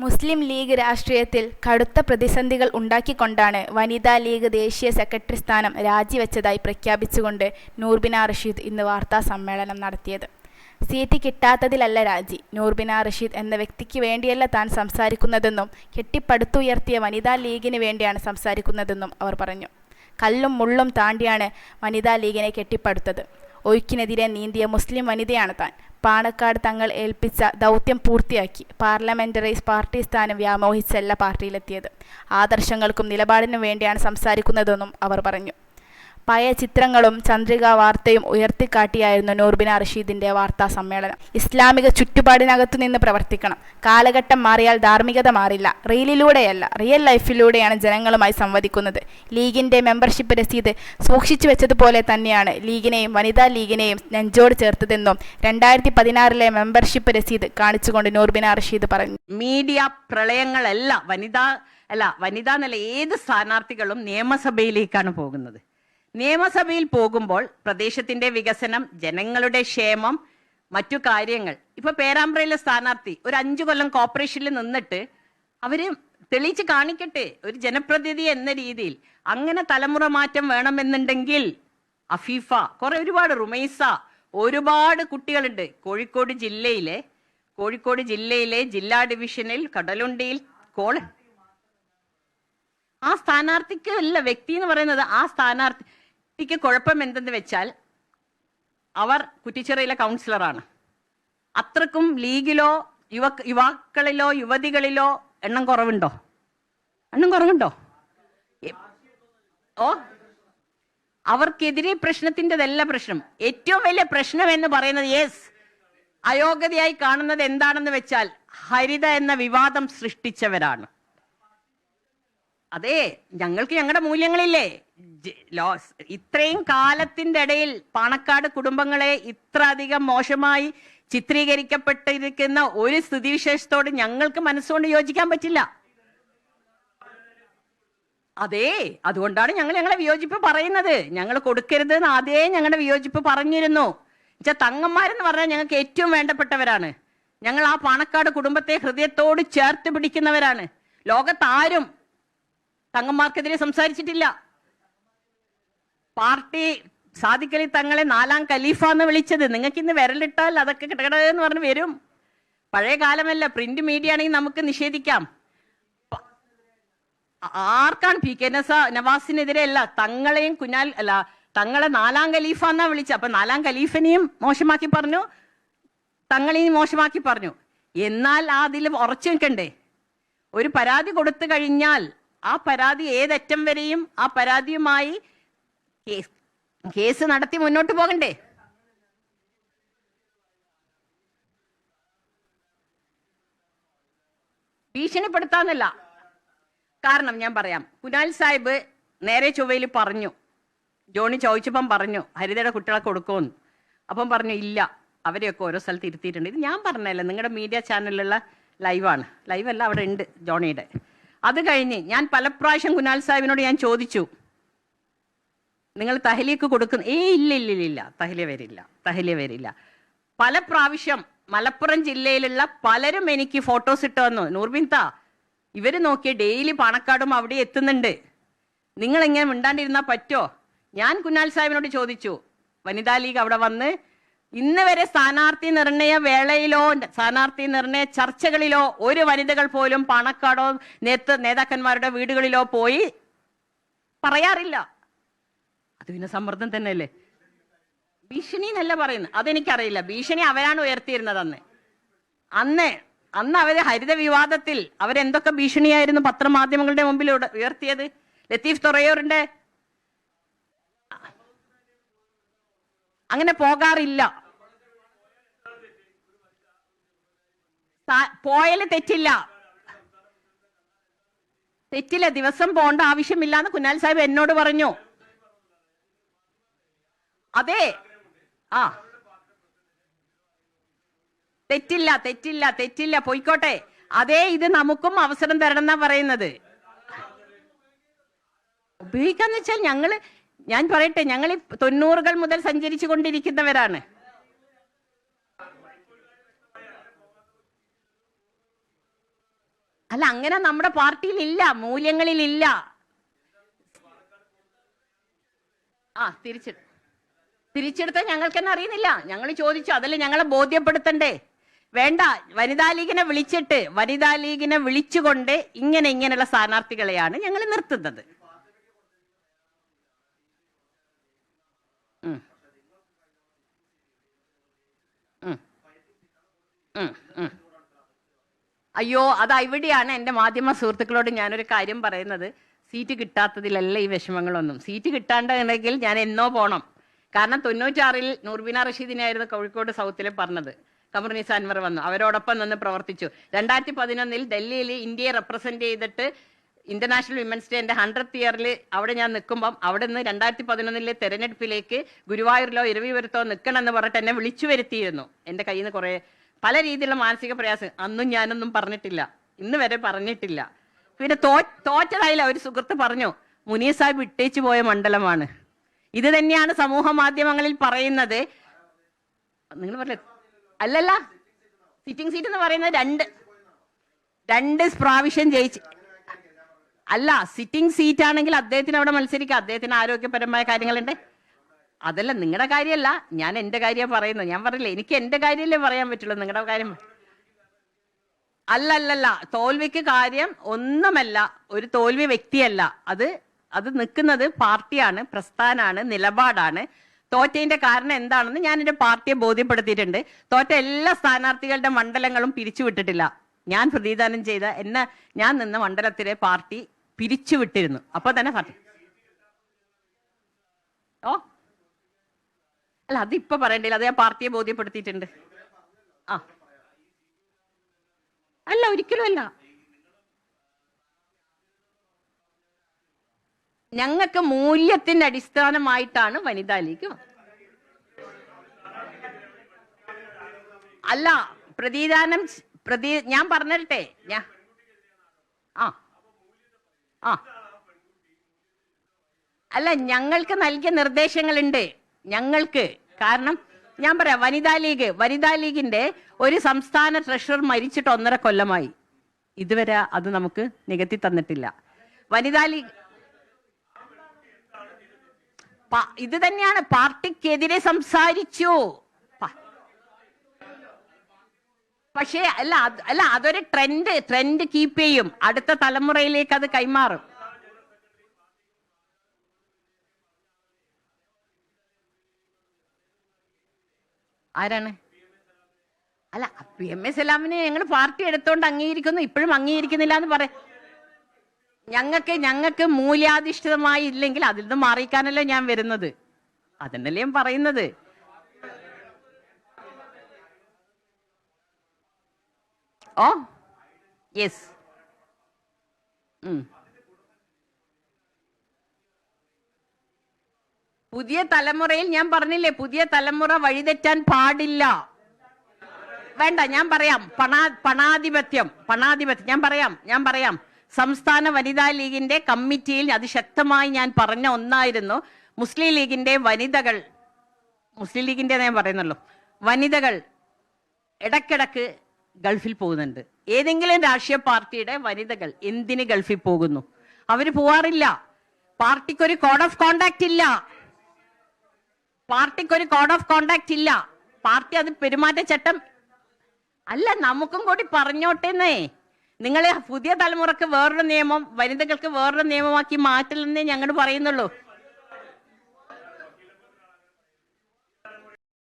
മുസ്ലിം league രാഷ്ട്രീയത്തിൽ കടുത്ത പ്രതിസന്ധികൾ ഉണ്ടാക്കിക്കൊണ്ടാണ് വനിതാ ലീഗ് ദേശീയ സെക്രട്ടറി സ്ഥാനം രാജിവെച്ചതായി പ്രഖ്യാപിച്ചുകൊണ്ട് നൂർബിന റഷീദ് ഇന്ന് വാർത്താസമ്മേളനം നടത്തിയത്. സീറ്റ് കിട്ടാത്തതിലല്ല രാജി. നൂർബിന റഷീദ് എന്ന വ്യക്തിക്ക് വേണ്ടിയല്ല താൻ സംസാരിക്കുന്നതെന്നും കെട്ടിപ്പടുത്തുയർത്തിയ വനിതാ ലീഗിന് വേണ്ടിയാണ് സംസാരിക്കുന്നതെന്നും അവർ പറഞ്ഞു. കല്ലും മുള്ളും താണ്ടിയാണ് വനിതാ ലീഗിനെ കെട്ടിപ്പടുത്തത്. ഒഴുക്കിനെതിരെ നീന്തിയ മുസ്ലിം വനിതയാണ് താൻ. പാണക്കാട് തങ്ങൾ ഏൽപ്പിച്ച ദൗത്യം പൂർത്തിയാക്കി. പാർലമെന്ററി പാർട്ടി സ്ഥാനം വ്യാമോഹിച്ചല്ല പാർട്ടിയിലെത്തിയത്. ആദർശങ്ങൾക്കും നിലപാടിനും വേണ്ടിയാണ് സംസാരിക്കുന്നതെന്നും അവർ പറഞ്ഞു. പഴയ ചിത്രങ്ങളും ചന്ദ്രിക വാർത്തയും ഉയർത്തിക്കാട്ടിയായിരുന്നു നൂർബിന റഷീദിന്റെ വാർത്താ സമ്മേളനം. ഇസ്ലാമിക ചുറ്റുപാടിനകത്തു നിന്ന് പ്രവർത്തിക്കണം. കാലഘട്ടം മാറിയാൽ ധാർമ്മികത മാറില്ല. റീലിലൂടെയല്ല, റിയൽ ലൈഫിലൂടെയാണ് ജനങ്ങളുമായി സംവദിക്കുന്നത്. ലീഗിന്റെ മെമ്പർഷിപ്പ് രസീത് സൂക്ഷിച്ചു വെച്ചതുപോലെ തന്നെയാണ് ലീഗിനെയും വനിതാ ലീഗിനെയും നെഞ്ചോട് ചേർത്തതെന്നും 2016 മെമ്പർഷിപ്പ് രസീത് കാണിച്ചുകൊണ്ട് നൂർബിന റഷീദ് പറഞ്ഞു. മീഡിയ പ്രളയങ്ങളല്ല വനിതാ എന്നല്ല ഏത് സ്ഥാനാർത്ഥികളും നിയമസഭയിലേക്കാണ് പോകുന്നത്. നിയമസഭയിൽ പോകുമ്പോൾ പ്രദേശത്തിന്റെ വികസനം, ജനങ്ങളുടെ ക്ഷേമം, മറ്റു കാര്യങ്ങൾ. ഇപ്പൊ പേരാമ്പ്രയിലെ സ്ഥാനാർത്ഥി ഒരു 5 കൊല്ലം കോർപ്പറേഷനിൽ നിന്നിട്ട് അവര് തെളിയിച്ച് കാണിക്കട്ടെ ഒരു ജനപ്രതിനിധി എന്ന രീതിയിൽ. അങ്ങനെ തലമുറ മാറ്റം വേണമെന്നുണ്ടെങ്കിൽ അഫീഫ, ഒരുപാട് റുമൈസ, ഒരുപാട് കുട്ടികളുണ്ട്. കോഴിക്കോട് ജില്ലയിലെ ജില്ലാ ഡിവിഷനിൽ കടലുണ്ടിയിൽ ആ സ്ഥാനാർത്ഥിക്ക് അല്ല വ്യക്തി എന്ന് പറയുന്നത്. ആ സ്ഥാനാർത്ഥിക്ക് കുഴപ്പം എന്തെന്ന് വെച്ചാൽ അവർ കുറ്റിച്ചിറയിലെ കൗൺസിലറാണ്. അത്രക്കും ലീഗിലോ യുവാക്കളിലോ യുവതികളിലോ എണ്ണം കുറവുണ്ടോ? അവർക്കെതിരെ പ്രശ്നത്തിൻ്റെതല്ല പ്രശ്നം. ഏറ്റവും വലിയ പ്രശ്നം എന്ന് പറയുന്നത് അയോഗ്യതയായി കാണുന്നത് എന്താണെന്ന് വെച്ചാൽ ഹരിത എന്ന വിവാദം സൃഷ്ടിച്ചവരാണ്. അതെ, ഞങ്ങൾക്ക് ഞങ്ങളുടെ മൂല്യങ്ങളില്ലേ. ഇത്രയും കാലത്തിന്റെ ഇടയിൽ പാണക്കാട് കുടുംബങ്ങളെ ഇത്ര അധികം മോശമായി ചിത്രീകരിക്കപ്പെട്ടിരിക്കുന്ന ഒരു സ്ഥിതിവിശേഷത്തോട് ഞങ്ങൾക്ക് മനസ്സുകൊണ്ട് യോജിക്കാൻ പറ്റില്ല. അതെ, അതുകൊണ്ടാണ് ഞങ്ങളെ വിയോജിപ്പ് പറയുന്നത്. ഞങ്ങൾ കൊടുക്കരുത് എന്ന് ആദ്യമേ ഞങ്ങളുടെ വിയോജിപ്പ് പറഞ്ഞിരുന്നു. തങ്ങന്മാരെന്ന് പറഞ്ഞാൽ ഞങ്ങൾക്ക് ഏറ്റവും വേണ്ടപ്പെട്ടവരാണ്. ഞങ്ങൾ ആ പാണക്കാട് കുടുംബത്തെ ഹൃദയത്തോട് ചേർത്ത് പിടിക്കുന്നവരാണ്. ലോകത്താരും തങ്ങന്മാർക്കെതിരെ സംസാരിച്ചിട്ടില്ല. പാർട്ടി സാദിഖലി തങ്ങളെ 4ാം ഖലീഫ എന്ന് വിളിച്ചത്. നിങ്ങൾക്ക് ഇന്ന് വിരലിട്ടാൽ അതൊക്കെ കിടകിടന്ന് പറഞ്ഞ് വരും. പഴയ കാലമല്ല, പ്രിന്റ് മീഡിയ ആണെങ്കിൽ നമുക്ക് നിഷേധിക്കാം. ആർക്കാണ് PK നവാസിനെതിരെ അല്ല, തങ്ങളെയും തങ്ങളെ 4ാം ഖലീഫ എന്നാ വിളിച്ചത്. അപ്പൊ 4ാം ഖലീഫനെയും മോശമാക്കി പറഞ്ഞു, തങ്ങളെയും മോശമാക്കി പറഞ്ഞു. എന്നാൽ അതിൽ ഉറച്ചു നിൽക്കണ്ടേ? ഒരു പരാതി കൊടുത്തു കഴിഞ്ഞാൽ ആ പരാതി ഏതറ്റം വരെയും ആ പരാതിയുമായി കേസ് നടത്തി മുന്നോട്ട് പോകണ്ടേ? ഭീഷണിപ്പെടുത്താന്നല്ല. കാരണം ഞാൻ പറയാം, കുനാൽ സാഹിബ് നേരെ ചൊവ്വയിൽ പറഞ്ഞു, ജോണി ചോദിച്ചപ്പം പറഞ്ഞു ഹരിതയുടെ കുട്ടികളെ കൊടുക്കുമെന്ന്. അപ്പം പറഞ്ഞു ഇല്ല, അവരെയൊക്കെ ഓരോ സ്ഥലത്ത് ഇരുത്തിയിട്ടുണ്ട്. ഇത് ഞാൻ പറഞ്ഞല്ല, നിങ്ങളുടെ മീഡിയ ചാനലിലുള്ള ലൈവല്ല, അവിടെ ഉണ്ട് ജോണിയുടെ. അത് കഴിഞ്ഞ് ഞാൻ പല പ്രാവശ്യം കുനാൽ സാഹിബിനോട് ഞാൻ ചോദിച്ചു, നിങ്ങൾ തഹലിയക്ക് കൊടുക്കുന്ന ഇല്ല തഹലിയ വരില്ല. പല പ്രാവശ്യം മലപ്പുറം ജില്ലയിലുള്ള പലരും എനിക്ക് ഫോട്ടോസ് ഇട്ട് വന്നു. നൂർബിൻത, ഇവര് നോക്കിയ ഡെയിലി പാണക്കാടും അവിടെ എത്തുന്നുണ്ട്, നിങ്ങൾ എങ്ങനെ മിണ്ടാണ്ടിരുന്നാൽ പറ്റോ? ഞാൻ കുനാൽ സാഹിബിനോട് ചോദിച്ചു, വനിതാ ലീഗ് അവിടെ വന്ന് ഇന്ന് വരെ സ്ഥാനാർത്ഥി നിർണയ വേളയിലോ സ്ഥാനാർത്ഥി നിർണയ ചർച്ചകളിലോ ഒരു വനിതകൾ പോലും പാണക്കാടോ നേതാക്കന്മാരുടെ വീടുകളിലോ പോയി പറയാറില്ല. അത് പിന്നെ സമ്മർദ്ദം തന്നെയല്ലേ? ഭീഷണി എന്നല്ല പറയുന്നത്, അതെനിക്കറിയില്ല. ഭീഷണി അവരാണ് ഉയർത്തിയിരുന്നത്. അന്ന് അവര് ഹരിത വിവാദത്തിൽ അവരെന്തൊക്കെ ഭീഷണിയായിരുന്നു പത്രമാധ്യമങ്ങളുടെ മുമ്പിൽ ഉയർത്തിയത്. ലത്തീഫ് തുറയൂറിന്റെ അങ്ങനെ പോകാറില്ല. പോയാല് തെറ്റില്ല, ദിവസം പോകേണ്ട ആവശ്യമില്ല എന്ന് കുനാൽ സാഹിബ് എന്നോട് പറഞ്ഞു. അതെ, തെറ്റില്ല, പോയിക്കോട്ടെ. അതേ, ഇത് നമുക്കും അവസരം തരണം എന്നാ പറയുന്നത്. ഉപയോഗിക്കാന്ന് വെച്ചാൽ ഞാൻ പറയട്ടെ, ഞങ്ങൾ 90കൾ മുതൽ സഞ്ചരിച്ചു കൊണ്ടിരിക്കുന്നവരാണ്. അല്ല, അങ്ങനെ നമ്മുടെ പാർട്ടിയിലില്ല, മൂല്യങ്ങളിലില്ല. തിരിച്ചെടുത്ത ഞങ്ങൾക്ക് തന്നെ അറിയുന്നില്ല. ഞങ്ങൾ ചോദിച്ചു, അതല്ലേ ഞങ്ങളെ ബോധ്യപ്പെടുത്തണ്ടേ? വേണ്ട, വനിതാ ലീഗിനെ വിളിച്ചുകൊണ്ട് ഇങ്ങനെയുള്ള സ്ഥാനാർത്ഥികളെയാണ് ഞങ്ങൾ നിർത്തുന്നത്. അയ്യോ, അത് ഇവിടെയാണ് എൻ്റെ മാധ്യമ സുഹൃത്തുക്കളോട് ഞാനൊരു കാര്യം പറയുന്നത്. സീറ്റ് കിട്ടാത്തതിലല്ല ഈ വിഷമങ്ങളൊന്നും. സീറ്റ് കിട്ടാണ്ടെങ്കിൽ ഞാൻ എന്നോ പോണം. കാരണം 96-ൽ നൂർബിന റഷീദിനെയായിരുന്നു കോഴിക്കോട് സൗത്തിൽ പറഞ്ഞത്. കമറുന്നീസ അൻവർ വന്നു, അവരോടൊപ്പം നിന്ന് പ്രവർത്തിച്ചു. 2011-ൽ ഡൽഹിയിൽ ഇന്ത്യയെ റെപ്രസെന്റ് ചെയ്തിട്ട് ഇന്റർനാഷണൽ വിമൻസ് ഡേന്റെ 100th ഇയറിൽ അവിടെ ഞാൻ നിൽക്കുമ്പം അവിടെ നിന്ന് 2011-ലെ തെരഞ്ഞെടുപ്പിലേക്ക് ഗുരുവായൂരിലോ ഇരവിപുരത്തോ നിൽക്കണമെന്ന് പറഞ്ഞിട്ട് എന്നെ വിളിച്ചു വരുത്തിയിരുന്നു. എൻ്റെ കയ്യിൽ നിന്ന് കുറേ പല രീതിയിലുള്ള മാനസിക പ്രയാസം അന്നും ഞാനൊന്നും പറഞ്ഞിട്ടില്ല, ഇന്ന് വരെ പറഞ്ഞിട്ടില്ല. പിന്നെ തോറ്റതായില്ല. ഒരു സുഹൃത്ത് പറഞ്ഞു, മുനീർ സാഹിബ് ഇട്ടേച്ചു പോയ മണ്ഡലമാണ്. ഇത് തന്നെയാണ് സമൂഹ മാധ്യമങ്ങളിൽ പറയുന്നത്. നിങ്ങൾ പറഞ്ഞ അല്ലല്ല, സിറ്റിംഗ് സീറ്റ് എന്ന് പറയുന്നത് രണ്ട് പ്രാവശ്യം ജയിച്ച് അല്ല. സിറ്റിംഗ് സീറ്റ് ആണെങ്കിൽ അദ്ദേഹത്തിന് അവിടെ മത്സരിക്കാം. അദ്ദേഹത്തിന് ആരോഗ്യപരമായ കാര്യങ്ങളുണ്ട്. അതല്ല നിങ്ങളുടെ കാര്യമല്ല, ഞാൻ എൻ്റെ കാര്യമാണ് പറയുന്നത്. ഞാൻ പറഞ്ഞില്ലേ, എനിക്ക് എൻ്റെ കാര്യമല്ലേ പറയാൻ പറ്റുള്ളൂ, നിങ്ങളുടെ കാര്യം അല്ലല്ല. തോൽവിക്ക് കാര്യം ഒന്നുമല്ല, ഒരു തോൽവി വ്യക്തിയല്ല. അത് നിൽക്കുന്നത് പാർട്ടിയാണ്, പ്രസ്ഥാനാണ്, നിലപാടാണ്. തോറ്റതിന്റെ കാരണം എന്താണെന്ന് ഞാൻ എൻ്റെ പാർട്ടിയെ ബോധ്യപ്പെടുത്തിയിട്ടുണ്ട്. തോറ്റ എല്ലാ സ്ഥാനാർത്ഥികളുടെ മണ്ഡലങ്ങളും പിരിച്ചുവിട്ടിട്ടില്ല. ഞാൻ പ്രതിദാനം ചെയ്ത ഞാൻ നിന്ന മണ്ഡലത്തിലെ പാർട്ടി പിരിച്ചുവിട്ടിരുന്നു. അപ്പൊ തന്നെ പാർട്ടി അല്ല, അതിപ്പോ പറയണ്ടില്ല, അത് ഞാൻ പാർട്ടിയെ ബോധ്യപ്പെടുത്തിയിട്ടുണ്ട്. അല്ല, ഒരിക്കലും അല്ല. ഞങ്ങൾക്ക് മൂല്യത്തിന്റെ അടിസ്ഥാനമായിട്ടാണ് വനിതാ ലീഗ്. അല്ല, ഞാൻ പറഞ്ഞിട്ടെ അല്ല, ഞങ്ങൾക്ക് നൽകിയ നിർദ്ദേശങ്ങളുണ്ട്. ഞങ്ങൾക്ക് കാരണം ഞാൻ പറയാം, വനിതാ ലീഗിന്റെ ഒരു സംസ്ഥാന ട്രഷറർ മരിച്ചിട്ട് 1.5 കൊല്ലമായി. ഇതുവരെ അത് നമുക്ക് നികത്തി തന്നിട്ടില്ല. വനിതാ ലീഗ് ഇത് തന്നെയാണ്, പാർട്ടിക്കെതിരെ സംസാരിച്ചു. പക്ഷേ അല്ല അതൊരു ട്രെൻഡ് കീപ്പ് ചെയ്യും. അടുത്ത തലമുറയിലേക്ക് അത് കൈമാറും. ആരാണ്? അല്ല, PMA സലാമിനെ ഞങ്ങൾ പാർട്ടി എടുത്തോണ്ട് അംഗീകരിക്കുന്നു, ഇപ്പോഴും അംഗീകരിക്കുന്നില്ല എന്ന് പറയാം. ഞങ്ങൾക്ക് മൂല്യാധിഷ്ഠിതമായി ഇല്ലെങ്കിൽ അതിൽ നിന്ന് മാറിക്കാനല്ലേ ഞാൻ വരുന്നത്. അതന്നല്ലേ ഞാൻ പറയുന്നത്. യെസ്. പുതിയ തലമുറയിൽ ഞാൻ പറഞ്ഞില്ലേ, പുതിയ തലമുറ വഴിതെറ്റാൻ പാടില്ല. വേണ്ട, ഞാൻ പറയാം. പണാധിപത്യം ഞാൻ പറയാം. സംസ്ഥാന വനിതാ ലീഗിന്റെ കമ്മിറ്റിയിൽ അതിശക്തമായി ഞാൻ പറഞ്ഞ ഒന്നായിരുന്നു, മുസ്ലിം ലീഗിന്റെ ഞാൻ പറയുന്നല്ലോ, വനിതകൾ ഇടക്കിടക്ക് ഗൾഫിൽ പോകുന്നുണ്ട്. ഏതെങ്കിലും രാഷ്ട്രീയ പാർട്ടിയുടെ വനിതകൾ എന്തിന് ഗൾഫിൽ പോകുന്നു? അവര് പോവാറില്ല. പാർട്ടിക്കൊരു കോഡ് ഓഫ് കോണ്ടാക്ട് ഇല്ല. പാർട്ടി അത് പെരുമാറ്റച്ചട്ടം അല്ല. നമുക്കും കൂടി പറഞ്ഞോട്ടെന്നേ. നിങ്ങളെ പുതിയ തലമുറക്ക് വേറൊരു നിയമം, വനിതകൾക്ക് വേറൊരു നിയമമാക്കി മാറ്റില്ലെന്നേ ഞങ്ങൾ പറയുന്നുള്ളൂ.